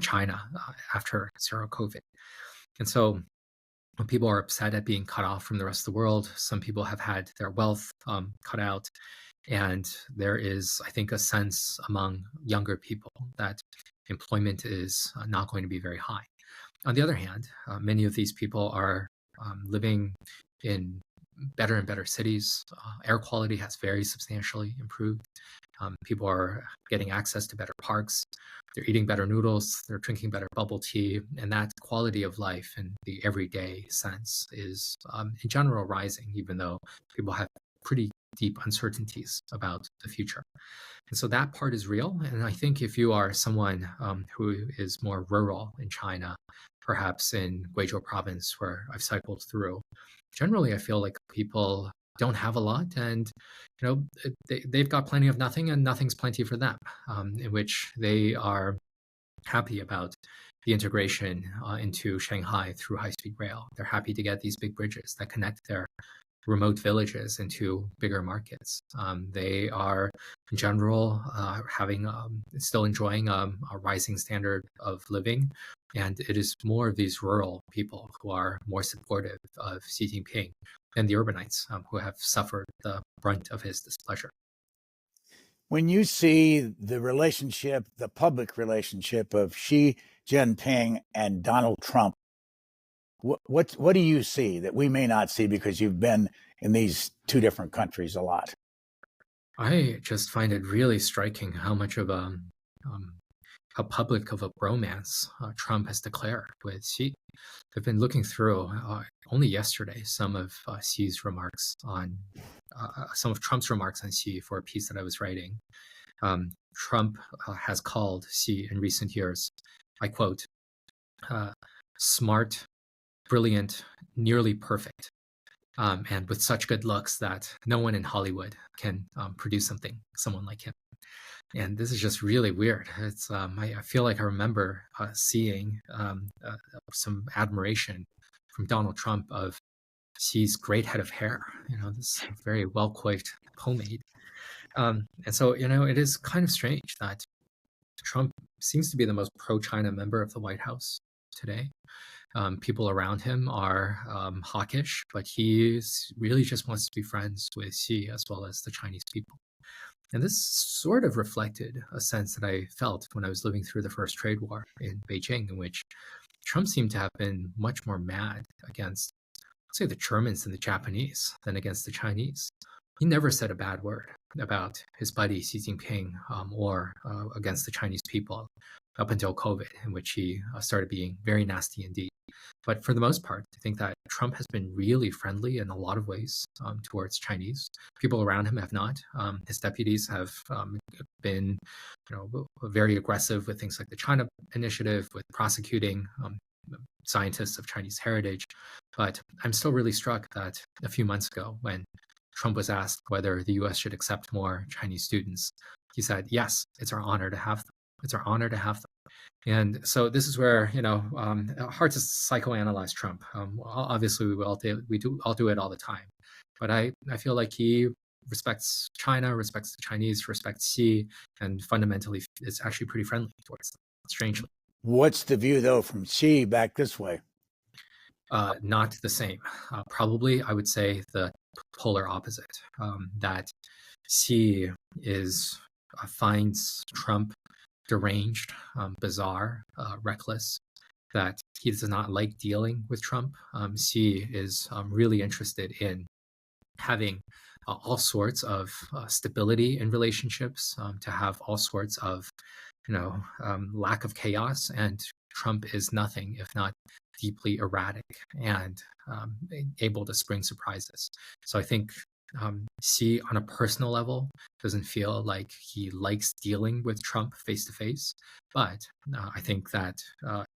China after zero COVID. And so when people are upset at being cut off from the rest of the world, some people have had their wealth cut out. And there is, I think, a sense among younger people that employment is not going to be very high. On the other hand, many of these people are living in better and better cities. Air quality has very substantially improved. People are getting access to better parks. They're eating better noodles. They're drinking better bubble tea. And that quality of life in the everyday sense is, in general, rising, even though people have pretty deep uncertainties about the future. And so that part is real. And I think if you are someone who is more rural in China, perhaps in Guizhou province, where I've cycled through, generally I feel like people don't have a lot, and they've got plenty of nothing, and nothing's plenty for them, in which they are happy about the integration into Shanghai through high-speed rail. They're happy to get these big bridges that connect their remote villages into bigger markets. They are, in general, still enjoying a rising standard of living. And it is more of these rural people who are more supportive of Xi Jinping than the urbanites who have suffered the brunt of his displeasure. When you see the public relationship of Xi Jinping and Donald Trump, what do you see that we may not see because you've been in these two different countries a lot? I just find it really striking how much of how public of a bromance Trump has declared with Xi. I've been looking through only yesterday some of Xi's remarks on some of Trump's remarks on Xi for a piece that I was writing. Trump has called Xi in recent years, I quote, smart, brilliant, nearly perfect. and with such good looks that no one in Hollywood can produce someone like him. And this is just really weird. It's I feel like I remember seeing some admiration from Donald Trump of Xi's great head of hair. This very well coiffed pomade. And so it is kind of strange that Trump seems to be the most pro-China member of the White House today. People around him are hawkish, but he really just wants to be friends with Xi as well as the Chinese people. And this sort of reflected a sense that I felt when I was living through the first trade war in Beijing, in which Trump seemed to have been much more mad against, let's say, the Germans and the Japanese than against the Chinese. He never said a bad word about his buddy Xi Jinping or against the Chinese people up until COVID, in which he started being very nasty indeed. But for the most part, I think that Trump has been really friendly in a lot of ways towards Chinese. People around him have not. His deputies have been, very aggressive with things like the China Initiative, with prosecuting scientists of Chinese heritage. But I'm still really struck that a few months ago, when Trump was asked whether the U.S. should accept more Chinese students, he said, "Yes, it's our honor to have them. It's our honor to have them." And so this is where, hard to psychoanalyze Trump. Obviously, we all do it all the time. But I feel like he respects China, respects the Chinese, respects Xi, and fundamentally is actually pretty friendly towards them, strangely. What's the view, though, from Xi back this way? Not the same. Probably, I would say the polar opposite. That Xi finds Trump deranged, bizarre, reckless, that he does not like dealing with Trump. Xi is really interested in having all sorts of stability in relationships, to have all sorts of, lack of chaos. And Trump is nothing if not deeply erratic and able to spring surprises. So I think Xi, on a personal level, doesn't feel like he likes dealing with Trump face to face. But I think that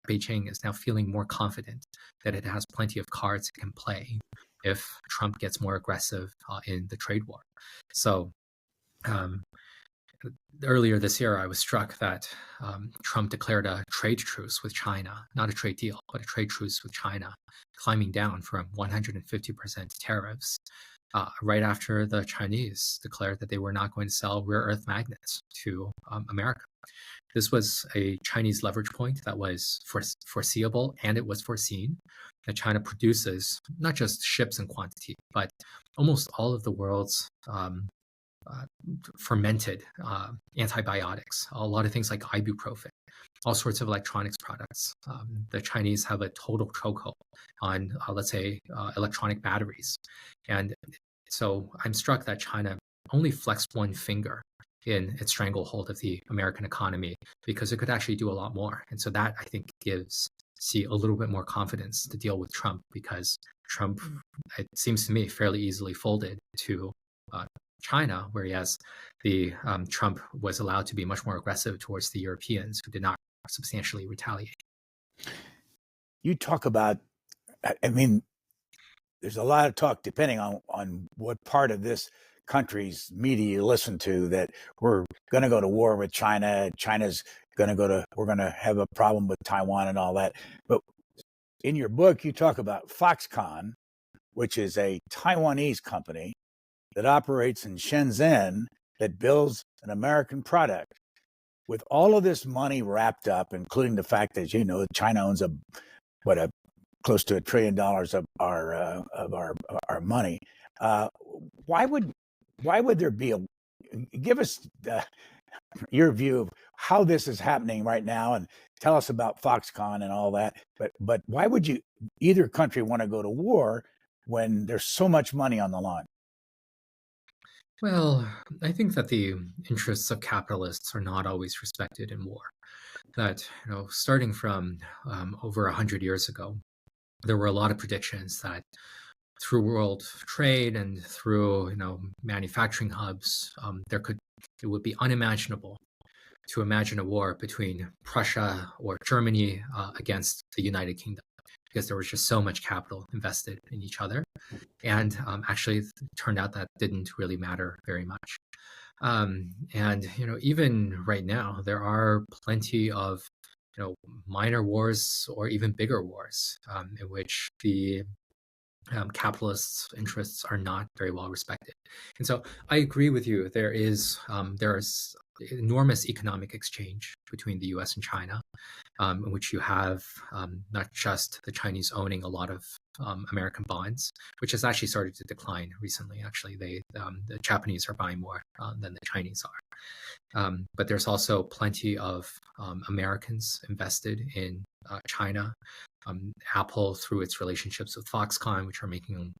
Beijing is now feeling more confident that it has plenty of cards it can play if Trump gets more aggressive in the trade war. So earlier this year, I was struck that Trump declared a trade truce with China, not a trade deal, but a trade truce with China, climbing down from 150% tariffs right after the Chinese declared that they were not going to sell rare earth magnets to America. This was a Chinese leverage point that was foreseeable, and it was foreseen that China produces not just ships in quantity, but almost all of the world's fermented antibiotics, a lot of things like ibuprofen, all sorts of electronics products. The Chinese have a total chokehold on, let's say, electronic batteries. And so I'm struck that China only flexed one finger in its stranglehold of the American economy, because it could actually do a lot more. And so that, I think, gives Xi a little bit more confidence to deal with Trump, because Trump, it seems to me, fairly easily folded to China, whereas Trump was allowed to be much more aggressive towards the Europeans, who did not substantially retaliate. You talk about, I mean, there's a lot of talk, depending on what part of this country's media you listen to, that we're going to go to war with China. China's going to we're going to have a problem with Taiwan and all that. But in your book, you talk about Foxconn, which is a Taiwanese company that operates in Shenzhen, that builds an American product. With all of this money wrapped up, including the fact that, China owns close to $1 trillion of our money. Why would there be give us your view of how this is happening right now, and tell us about Foxconn and all that. But why would either country want to go to war when there's so much money on the line? Well, I think that the interests of capitalists are not always respected in war. That, starting from over 100 years ago, there were a lot of predictions that through world trade and through, manufacturing hubs, it would be unimaginable to imagine a war between Prussia or Germany against the United Kingdom. because there was just so much capital invested in each other. And actually, it turned out that didn't really matter very much. And even right now, there are plenty of minor wars or even bigger wars in which the capitalist interests are not very well respected. And so I agree with you. There's enormous economic exchange between the U.S. and China, in which you have not just the Chinese owning a lot of American bonds, which has actually started to decline recently. Actually, the Japanese are buying more than the Chinese are. But there's also plenty of Americans invested in China. Apple, through its relationships with Foxconn, which are making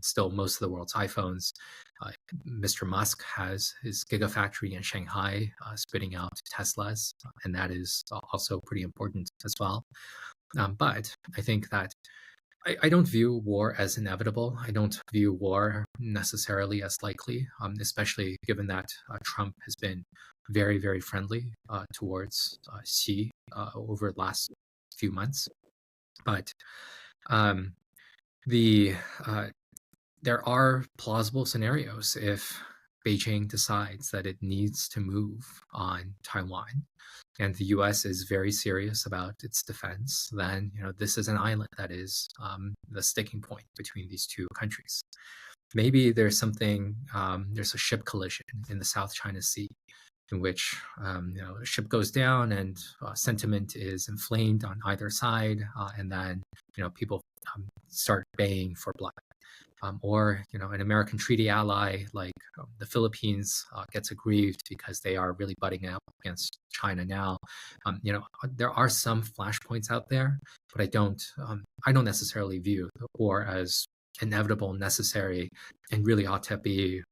still most of the world's iPhones. Mr. Musk has his gigafactory in Shanghai, spitting out Teslas, and that is also pretty important as well. But I think that I don't view war as inevitable. I don't view war necessarily as likely, especially given that Trump has been very, very friendly towards Xi over the last few months. But there are plausible scenarios if Beijing decides that it needs to move on Taiwan, and the U.S. is very serious about its defense. Then this is an island that is the sticking point between these two countries. Maybe there's there's a ship collision in the South China Sea, in which a ship goes down and sentiment is inflamed on either side, and then people start baying for blood. Or an American treaty ally like the Philippines gets aggrieved because they are really butting up against China now. There are some flashpoints out there, but I don't necessarily view the war as inevitable, necessary, and really ought to be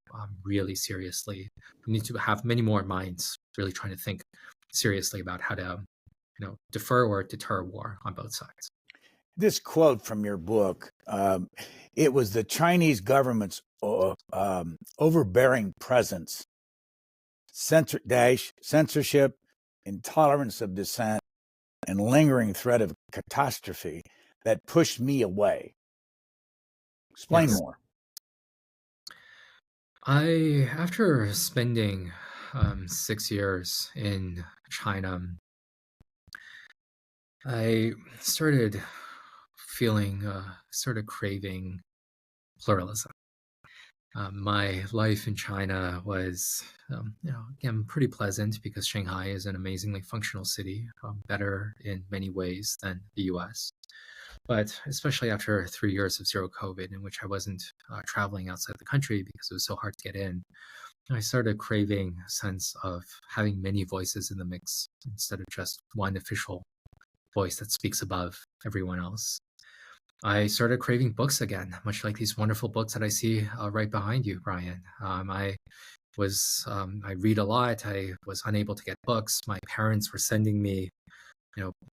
really seriously. We need to have many more minds really trying to think seriously about how to defer or deter war on both sides. This quote from your book, it was the Chinese government's overbearing presence, censorship, intolerance of dissent, and lingering threat of catastrophe that pushed me away. Explain more. After spending 6 years in China, I started craving pluralism. My life in China was, again, pretty pleasant because Shanghai is an amazingly functional city, better in many ways than the US. But especially after 3 years of zero COVID, in which I wasn't traveling outside the country because it was so hard to get in, I started craving a sense of having many voices in the mix instead of just one official voice that speaks above everyone else. I started craving books again, much like these wonderful books that I see right behind you, Brian. I read a lot. I was unable to get books. My parents were sending me,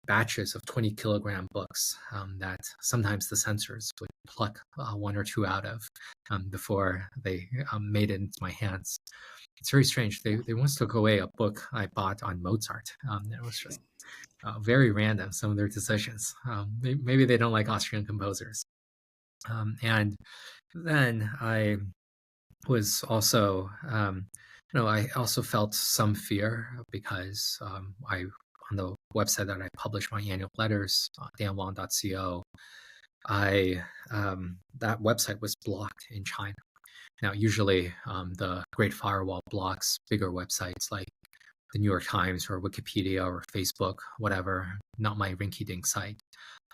batches of 20-kilogram books that sometimes the censors would pluck one or two out of before they made it into my hands. It's very strange. They once took away a book I bought on Mozart. It was just very random, some of their decisions. Maybe they don't like Austrian composers. And then I was also, I also felt some fear because on the website that I publish my annual letters, danwang.co, that website was blocked in China. Now, usually the Great Firewall blocks bigger websites like the New York Times or Wikipedia or Facebook, whatever, not my rinky-dink site.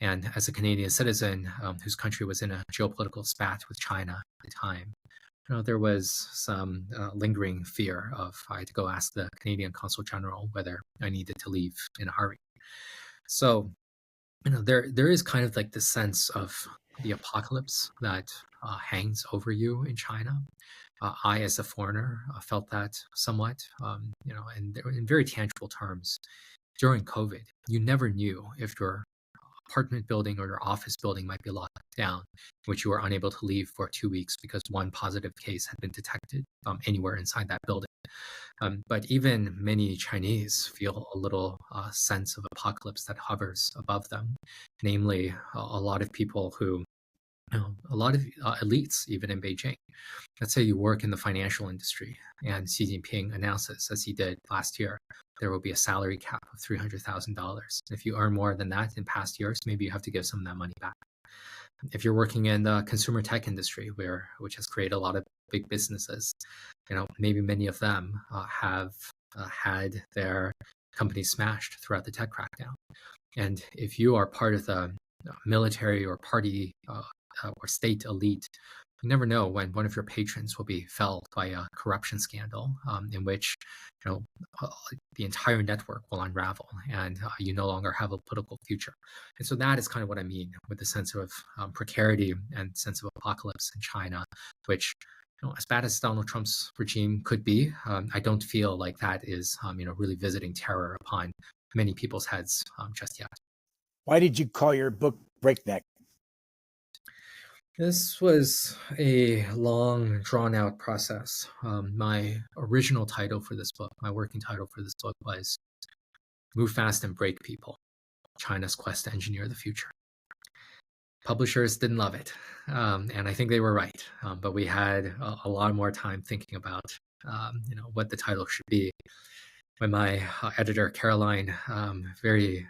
And as a Canadian citizen whose country was in a geopolitical spat with China at the time, there was some lingering fear of I had to go ask the Canadian Consul General whether I needed to leave in a hurry. So, there is kind of like this sense of the apocalypse that hangs over you in China. I, as a foreigner, felt that somewhat, and in very tangible terms. During COVID, you never knew if your apartment building or your office building might be locked down, which you were unable to leave for 2 weeks because one positive case had been detected anywhere inside that building. But even many Chinese feel a little sense of apocalypse that hovers above them, namely a lot of people who, a lot of elites, even in Beijing. Let's say you work in the financial industry and Xi Jinping announces, as he did last year, there will be a salary cap of $300,000. If you earn more than that in past years, maybe you have to give some of that money back. If you're working in the consumer tech industry, which has created a lot of big businesses, maybe many of them have had their companies smashed throughout the tech crackdown. And if you are part of the military or party or state elite, you never know when one of your patrons will be felled by a corruption scandal in which the entire network will unravel and you no longer have a political future. And so that is kind of what I mean with the sense of precarity and sense of apocalypse in China, which, as bad as Donald Trump's regime could be, I don't feel like that is really visiting terror upon many people's heads just yet. Why did you call your book Breakneck? This was a long, drawn-out process. My original title for this book, my working title for this book was Move Fast and Break People, China's Quest to Engineer the Future. Publishers didn't love it, and I think they were right. But we had a lot more time thinking about, what the title should be. When my editor, Caroline, very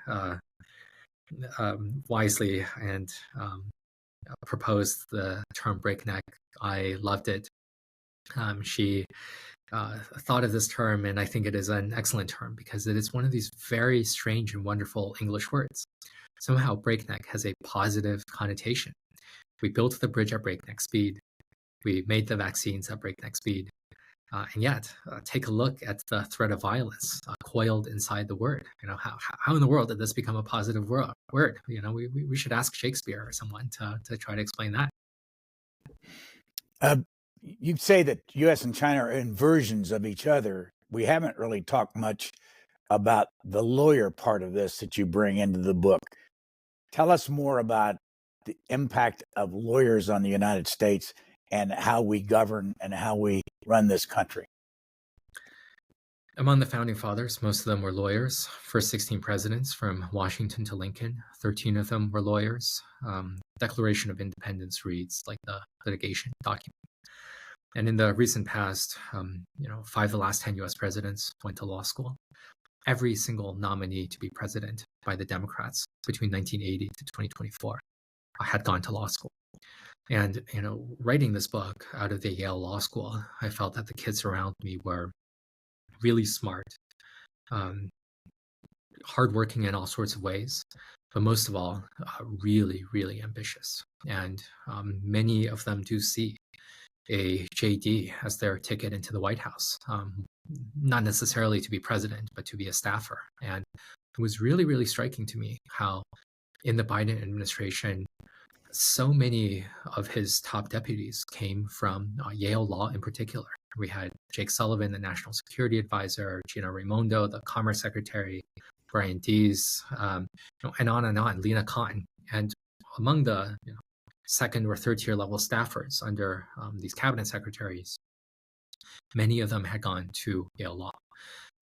wisely and proposed the term breakneck, I loved it. She thought of this term, and I think it is an excellent term because it is one of these very strange and wonderful English words. Somehow breakneck has a positive connotation. We built the bridge at breakneck speed. We made the vaccines at breakneck speed. And yet, take a look at the threat of violence coiled inside the word. How in the world did this become a positive word? We should ask Shakespeare or someone to try to explain that. You say that U.S. and China are inversions of each other. We haven't really talked much about the lawyer part of this that you bring into the book. Tell us more about the impact of lawyers on the United States and how we govern and how we run this country. Among the founding fathers, most of them were lawyers. First 16 presidents from Washington to Lincoln, 13 of them were lawyers. Declaration of Independence reads like the litigation document. And in the recent past, 5 of the last 10 US presidents went to law school. Every single nominee to be president by the Democrats between 1980 to 2024 had gone to law school. And, writing this book out of the Yale Law School, I felt that the kids around me were really smart, hardworking in all sorts of ways, but most of all, really, really ambitious. And many of them do see a JD as their ticket into the White House, not necessarily to be president, but to be a staffer. And it was really, really striking to me how in the Biden administration, so many of his top deputies came from Yale Law in particular. We had Jake Sullivan, the National Security Advisor, Gina Raimondo, the Commerce Secretary, Brian Dees, and on, Lena Khan. And among the second or third tier level staffers under these cabinet secretaries, many of them had gone to Yale Law.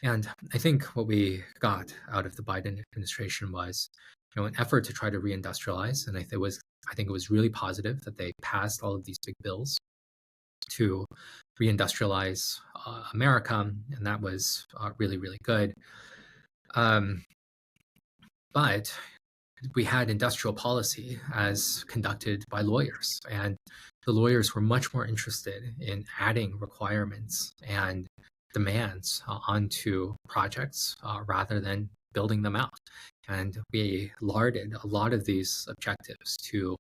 And I think what we got out of the Biden administration was an effort to try to reindustrialize. And I think it was really positive that they passed all of these big bills to reindustrialize America, and that was really, really good. But we had industrial policy as conducted by lawyers, and the lawyers were much more interested in adding requirements and demands onto projects rather than building them out. And we larded a lot of these objectives to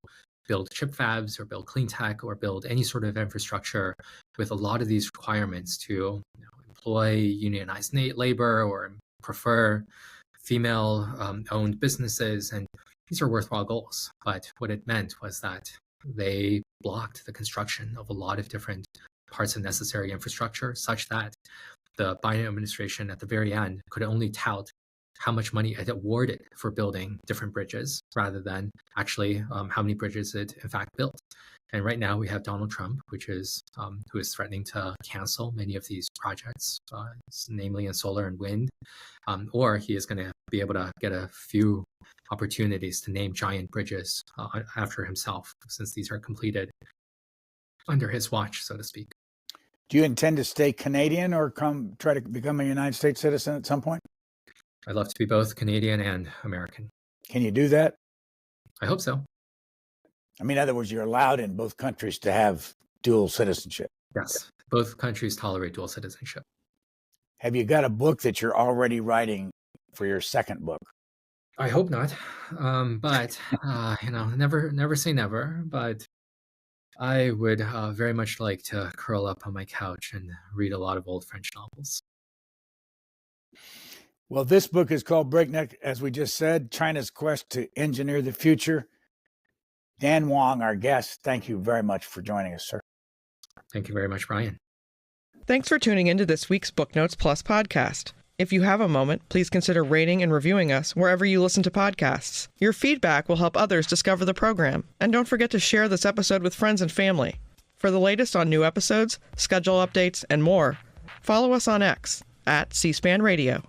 build chip fabs or build clean tech or build any sort of infrastructure with a lot of these requirements to employ unionized labor or prefer female-owned businesses. And these are worthwhile goals. But what it meant was that they blocked the construction of a lot of different parts of necessary infrastructure such that the Biden administration at the very end could only tout how much money it awarded for building different bridges rather than actually how many bridges it in fact built. And right now we have Donald Trump, who is threatening to cancel many of these projects, namely in solar and wind, or he is going to be able to get a few opportunities to name giant bridges after himself, since these are completed under his watch, so to speak. Do you intend to stay Canadian or try to become a United States citizen at some point? I'd love to be both Canadian and American. Can you do that? I hope so. I mean, in other words, you're allowed in both countries to have dual citizenship. Yes, both countries tolerate dual citizenship. Have you got a book that you're already writing for your second book? I hope not, but never say never. But I would very much like to curl up on my couch and read a lot of old French novels. Well, this book is called Breakneck, as we just said, China's Quest to Engineer the Future. Dan Wang, our guest, thank you very much for joining us, sir. Thank you very much, Brian. Thanks for tuning into this week's Booknotes Plus podcast. If you have a moment, please consider rating and reviewing us wherever you listen to podcasts. Your feedback will help others discover the program. And don't forget to share this episode with friends and family. For the latest on new episodes, schedule updates, and more, follow us on X @C-SPAN Radio.